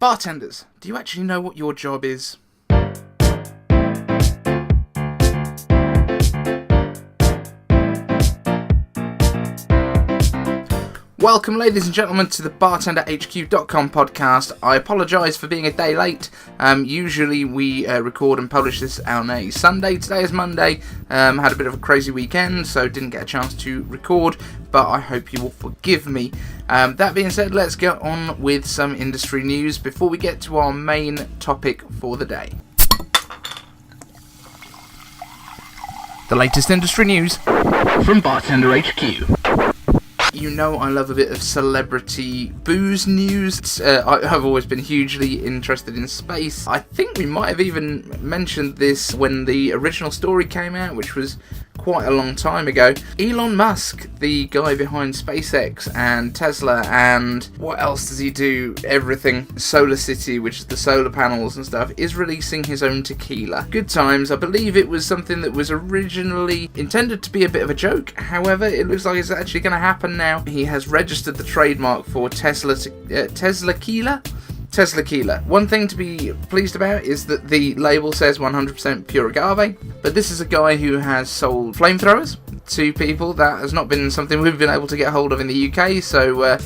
Bartenders, do you actually know what your job is? Welcome, ladies and gentlemen, to the BartenderHQ.com podcast. I apologise for being a day late. Usually we record and publish this on a Sunday. Today is Monday. Had a bit of a crazy weekend, so didn't get a chance to record, but I hope you will forgive me. That being said, let's get on with some industry news before we get to our main topic for the day. The latest industry news from Bartender HQ. You know I love a bit of celebrity booze news. I've always been hugely interested in space. I think we might have even mentioned this when the original story came out, which was quite a long time ago. Elon Musk, the guy behind SpaceX and Tesla, and what else does he do? Everything. Solar City, which is the solar panels and stuff, is releasing his own tequila. Good times. I believe it was something that was originally intended to be a bit of a joke. However, it looks like it's actually going to happen now. He has registered the trademark for Teslaquila. One thing to be pleased about is that the label says 100% pure agave, but this is a guy who has sold flamethrowers to people. That has not been something we've been able to get hold of in the UK, so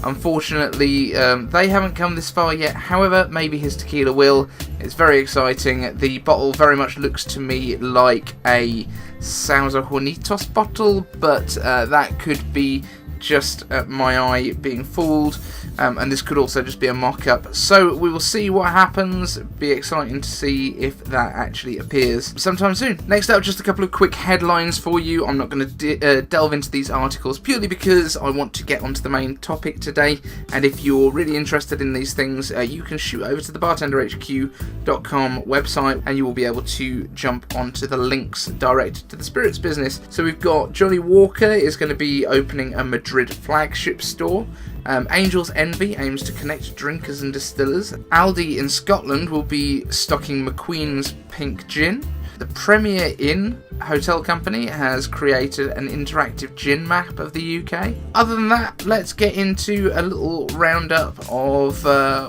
unfortunately they haven't come this far yet. However, maybe his tequila will. It's very exciting. The bottle very much looks to me like a Sauza Hornitos bottle, but that could be just my eye being fooled, and this could also just be a mock-up, so we will see what happens. Be exciting to see if that actually appears sometime soon. Next up, just a couple of quick headlines for you. I'm not going to delve into these articles purely because I want to get onto the main topic today, and if you're really interested in these things, you can shoot over to the BartenderHQ.com website and you will be able to jump onto the links directed to the spirits business. So we've got Johnnie Walker is going to be opening a Madrid flagship store. Angel's Envy aims to connect drinkers and distillers. Aldi in Scotland will be stocking McQueen's pink gin. The Premier Inn hotel company has created an interactive gin map of the UK. Other than that, let's get into a little roundup of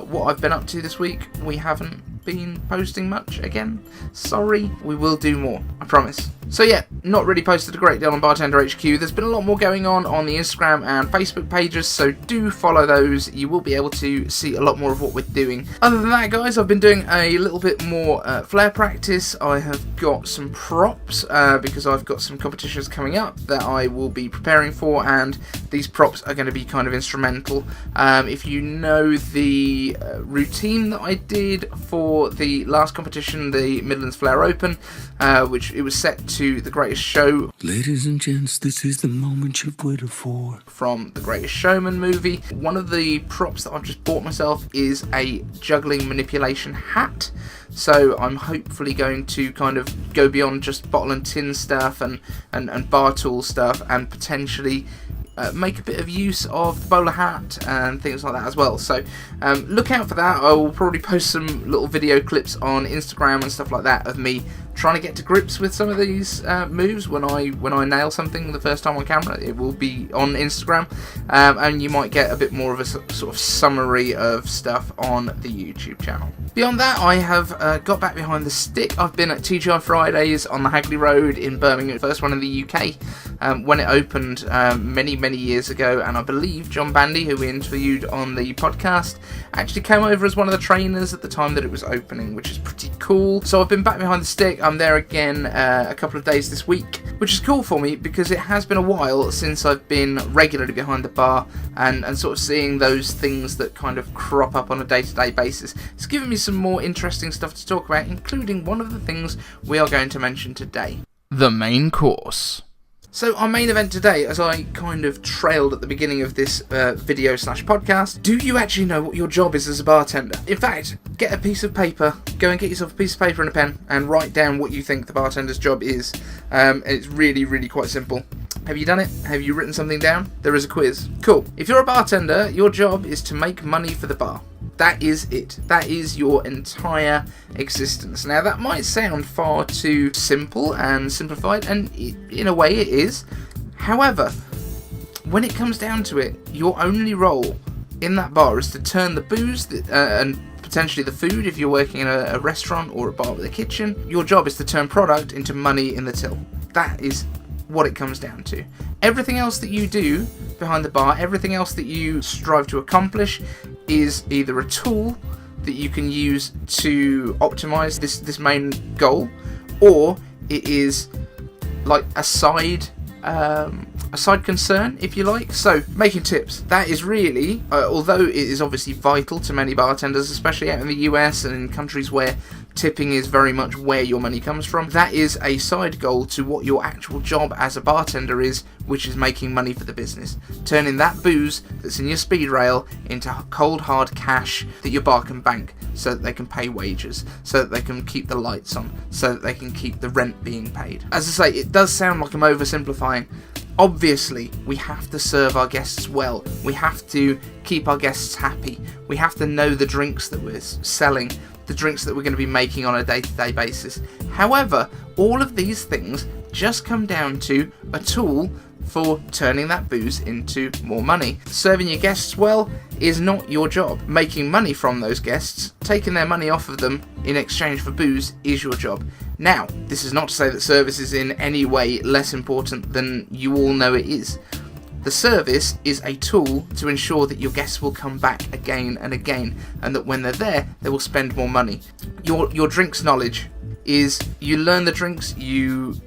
what I've been up to this week. We haven't been posting much again. Sorry, we will do more, I promise. So yeah, not really posted a great deal on Bartender HQ. There's been a lot more going on the Instagram and Facebook pages, so do follow those. You will be able to see a lot more of what we're doing. Other than that, guys, I've been doing a little bit more flair practice. I have got some props because I've got some competitions coming up that I will be preparing for, and these props are going to be kind of instrumental. If you know the routine that I did for the last competition, the Midlands Flair Open, which it was set to The Greatest Show. Ladies and gents, this is the moment you've waited for. From The Greatest Showman movie. One of the props that I've just bought myself is a juggling manipulation hat. So I'm hopefully going to kind of go beyond just bottle and tin stuff and bar tool stuff, and potentially make a bit of use of the bowler hat and things like that as well. So look out for that. I will probably post some little video clips on Instagram and stuff like that of me trying to get to grips with some of these moves. When I nail something the first time on camera, it will be on Instagram, and you might get a bit more of a sort of summary of stuff on the YouTube channel. Beyond that, I have got back behind the stick. I've been at TGI Fridays on the Hagley Road in Birmingham, first one in the UK, when it opened many years ago, and I believe John Bandy, who we interviewed on the podcast, actually came over as one of the trainers at the time that it was opening, which is pretty cool. So I've been back behind the stick. I'm there again a couple of days this week, which is cool for me because it has been a while since I've been regularly behind the bar and sort of seeing those things that kind of crop up on a day-to-day basis. It's given me some more interesting stuff to talk about, including one of the things we are going to mention today: the main course. So our main event today, as I kind of trailed at the beginning of this video/podcast, do you actually know what your job is as a bartender? In fact, get a piece of paper, go and get yourself a piece of paper and a pen, and write down what you think the bartender's job is. It's really quite simple. Have you done it? Have you written something down? There is a quiz. Cool. If you're a bartender, your job is to make money for the bar. That is it. That is your entire existence. Now, that might sound far too simple and simplified, and in a way it is. However, when it comes down to it, your only role in that bar is to turn the booze and potentially the food if you're working in a restaurant or a bar with a kitchen. Your job is to turn product into money in the till. That is what it comes down to. Everything else that you do behind the bar, everything else that you strive to accomplish is either a tool that you can use to optimize this main goal, or it is like a side concern, if you like. So making tips, that is really, although it is obviously vital to many bartenders, especially out in the US and in countries where tipping is very much where your money comes from, that is a side goal to what your actual job as a bartender is, which is making money for the business. Turning that booze that's in your speed rail into cold hard cash that your bar can bank, so that they can pay wages, so that they can keep the lights on, so that they can keep the rent being paid. As I say, it does sound like I'm oversimplifying. Obviously, we have to serve our guests well. We have to keep our guests happy. We have to know the drinks that we're selling, the drinks that we're going to be making on a day-to-day basis. However, all of these things just come down to a tool for turning that booze into more money. Serving your guests well is not your job. Making money from those guests, taking their money off of them in exchange for booze, is your job. Now, this is not to say that service is in any way less important than you all know it is. The service is a tool to ensure that your guests will come back again and again, and that when they're there, they will spend more money. Your drinks knowledge is, you learn the drinks, you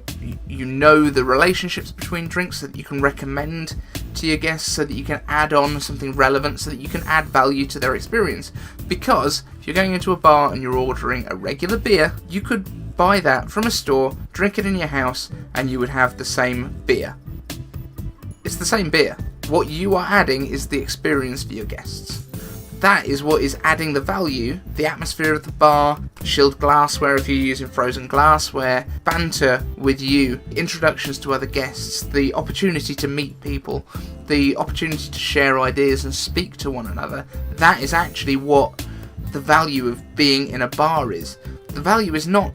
know the relationships between drinks, so that you can recommend to your guests, so that you can add on something relevant, so that you can add value to their experience. Because if you're going into a bar and you're ordering a regular beer, you could buy that from a store, drink it in your house, and you would have the same beer. It's the same beer. What you are adding is the experience for your guests. That is what is adding the value, the atmosphere of the bar, chilled glassware if you're using frozen glassware, banter with you, introductions to other guests, the opportunity to meet people, the opportunity to share ideas and speak to one another. That is actually what the value of being in a bar is. The value is not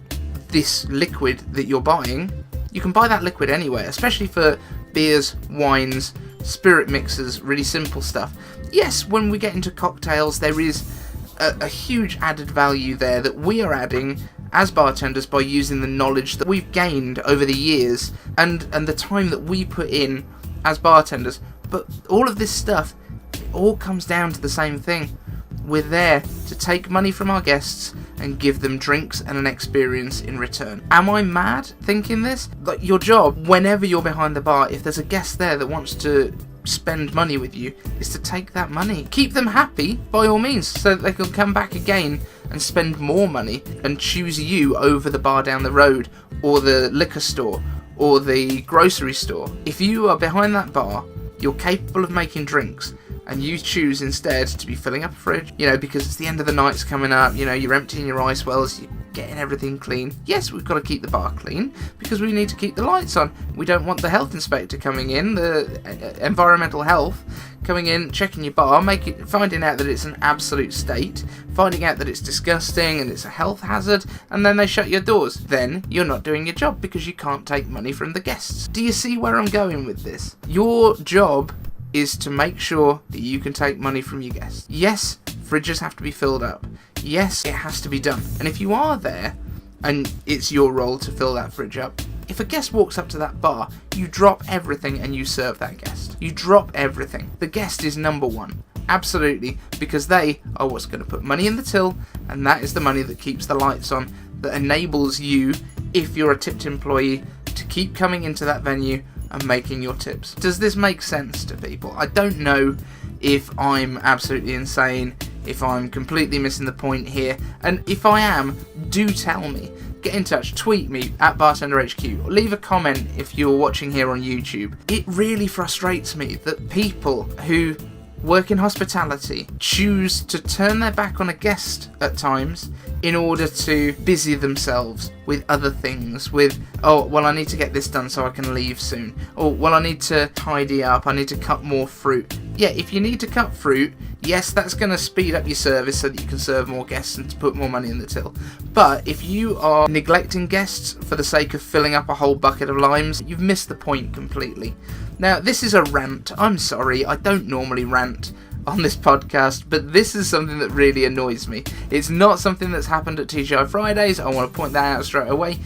this liquid that you're buying. You can buy that liquid anywhere, especially for beers, wines, spirit mixers, really simple stuff. Yes, when we get into cocktails, there is a huge added value there that we are adding as bartenders by using the knowledge that we've gained over the years and the time that we put in as bartenders. But all of this stuff, it all comes down to the same thing. We're there to take money from our guests and give them drinks and an experience in return. Am I mad thinking this? Like, your job, whenever you're behind the bar, if there's a guest there that wants to spend money with you, is to take that money. Keep them happy, by all means, so that they can come back again and spend more money and choose you over the bar down the road, or the liquor store, or the grocery store. If you are behind that bar, you're capable of making drinks, and you choose instead to be filling up a fridge, because it's the end of the night's coming up, you're emptying your ice wells, you're getting everything clean. Yes, we've got to keep the bar clean, because we need to keep the lights on. We don't want the health inspector coming in, the environmental health, coming in, checking your bar, finding out that it's an absolute state, finding out that it's disgusting and it's a health hazard, and then they shut your doors. Then you're not doing your job because you can't take money from the guests. Do you see where I'm going with this? Your job is to make sure that you can take money from your guests. Yes, fridges have to be filled up. Yes, it has to be done. And if you are there and it's your role to fill that fridge up, if a guest walks up to that bar, you drop everything and you serve that guest. You drop everything. The guest is number one. Absolutely, because they are what's going to put money in the till, and that is the money that keeps the lights on, that enables you, if you're a tipped employee, to keep coming into that venue and making your tips. Does this make sense to people? I don't know if I'm absolutely insane, if I'm completely missing the point here, and if I am, do tell me. Get in touch, tweet me at BartenderHQ, or leave a comment if you're watching here on YouTube. It really frustrates me that people who work in hospitality choose to turn their back on a guest at times in order to busy themselves with other things, with, oh, well, I need to get this done so I can leave soon. Or, well, I need to tidy up, I need to cut more fruit. Yeah, if you need to cut fruit, yes, that's going to speed up your service so that you can serve more guests and to put more money in the till. But if you are neglecting guests for the sake of filling up a whole bucket of limes, you've missed the point completely. Now, this is a rant. I'm sorry, I don't normally rant. on this podcast, but this is something that really annoys me. It's not something that's happened at TGI Fridays. I want to point that out straight away.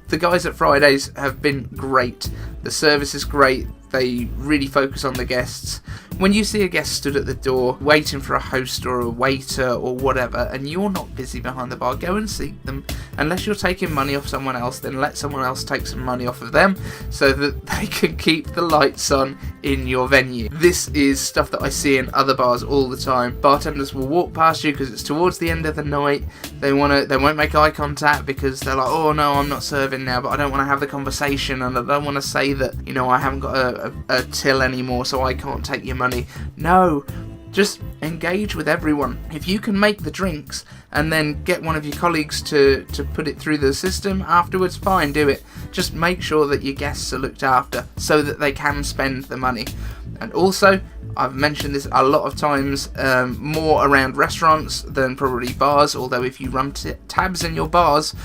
The guys at Fridays have been great. The service is great. They really focus on the guests. When you see a guest stood at the door waiting for a host or a waiter or whatever, and you're not busy behind the bar, go and seek them. Unless you're taking money off someone else, then let someone else take some money off of them so that they can keep the lights on in your venue. This is stuff that I see in other bars all the time. Bartenders will walk past you because it's towards the end of the night. They won't make eye contact because they're like, oh no, I'm not serving now, but I don't want to have the conversation, and I don't want to say that, you know, I haven't got a till anymore, so I can't take your money. No, just engage with everyone. If you can make the drinks and then get one of your colleagues to put it through the system afterwards, fine, do it. Just make sure that your guests are looked after so that they can spend the money. And also, I've mentioned this a lot of times, more around restaurants than probably bars, although if you run tabs in your bars,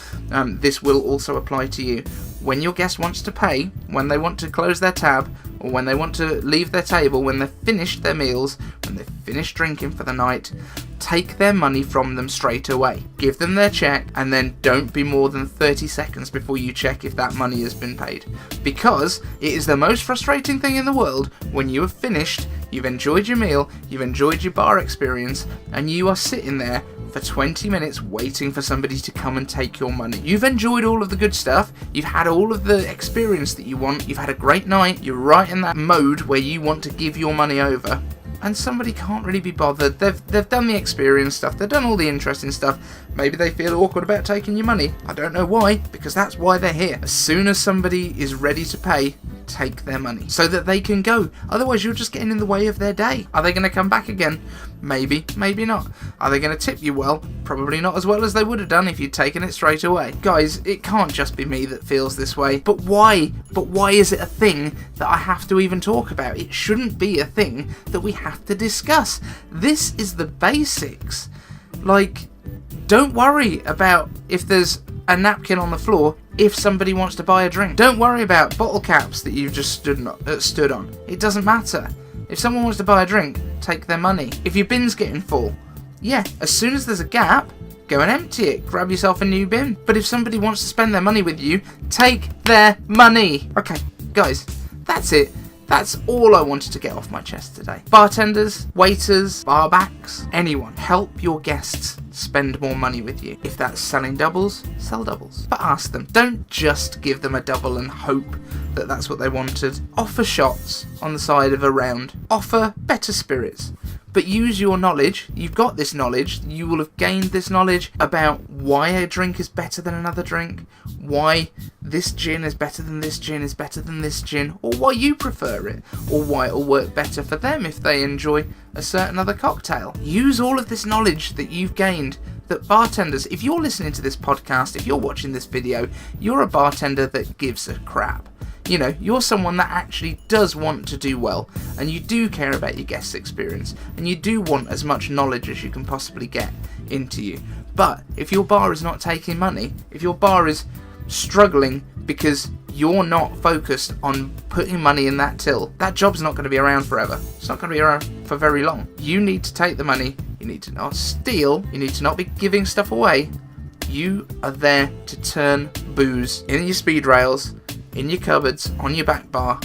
this will also apply to you. When your guest wants to pay, when they want to close their tab, or when they want to leave their table, when they've finished their meals, when they've finished drinking for the night, take their money from them straight away. Give them their check, and then don't be more than 30 seconds before you check if that money has been paid. Because it is the most frustrating thing in the world when you have finished, you've enjoyed your meal, you've enjoyed your bar experience, and you are sitting there for 20 minutes waiting for somebody to come and take your money. You've enjoyed all of the good stuff, you've had all of the experience that you want, you've had a great night, you're right in that mode where you want to give your money over, and somebody can't really be bothered. They've done the experience stuff, they've done all the interesting stuff, maybe they feel awkward about taking your money. I don't know why, because that's why they're here. As soon as somebody is ready to pay, take their money so that they can go. Otherwise you're just getting in the way of their day. Are they going to come back again? Maybe, maybe not. Are they going to tip you well? Probably not as well as they would have done if you'd taken it straight away. Guys, it can't just be me that feels this way. But why? But why is it a thing that I have to even talk about? It shouldn't be a thing that we have to discuss. This is the basics. Like, don't worry about if there's a napkin on the floor if somebody wants to buy a drink. Don't worry about bottle caps that you've just stood on. It doesn't matter. If someone wants to buy a drink, take their money. If your bin's getting full, yeah, as soon as there's a gap, go and empty it. Grab yourself a new bin. But if somebody wants to spend their money with you, take their money. Okay, guys, that's it. That's all I wanted to get off my chest today. Bartenders, waiters, barbacks, anyone, help your guests spend more money with you. If that's selling doubles, sell doubles. But ask them. Don't just give them a double and hope that that's what they wanted. Offer shots on the side of a round. Offer better spirits. But use your knowledge. You've got this knowledge. You will have gained this knowledge about why a drink is better than another drink, why this gin is better than this gin is better than this gin, or why you prefer it, or why it'll work better for them if they enjoy a certain other cocktail. Use all of this knowledge that you've gained. That bartenders, if you're listening to this podcast, if you're watching this video, you're a bartender that gives a crap. You know, you're someone that actually does want to do well, and you do care about your guest's experience, and you do want as much knowledge as you can possibly get into you. But if your bar is not taking money, if your bar is struggling because you're not focused on putting money in that till, that job's not going to be around forever. It's not going to be around for very long. You need to take the money, you need to not steal, you need to not be giving stuff away. You are there to turn booze in your speed rails, in your cupboards, on your back bar,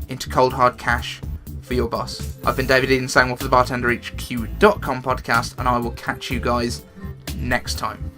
into cold hard cash for your boss. I've been David Eden-Sangwell for the BartenderHQ.com podcast, and I will catch you guys next time.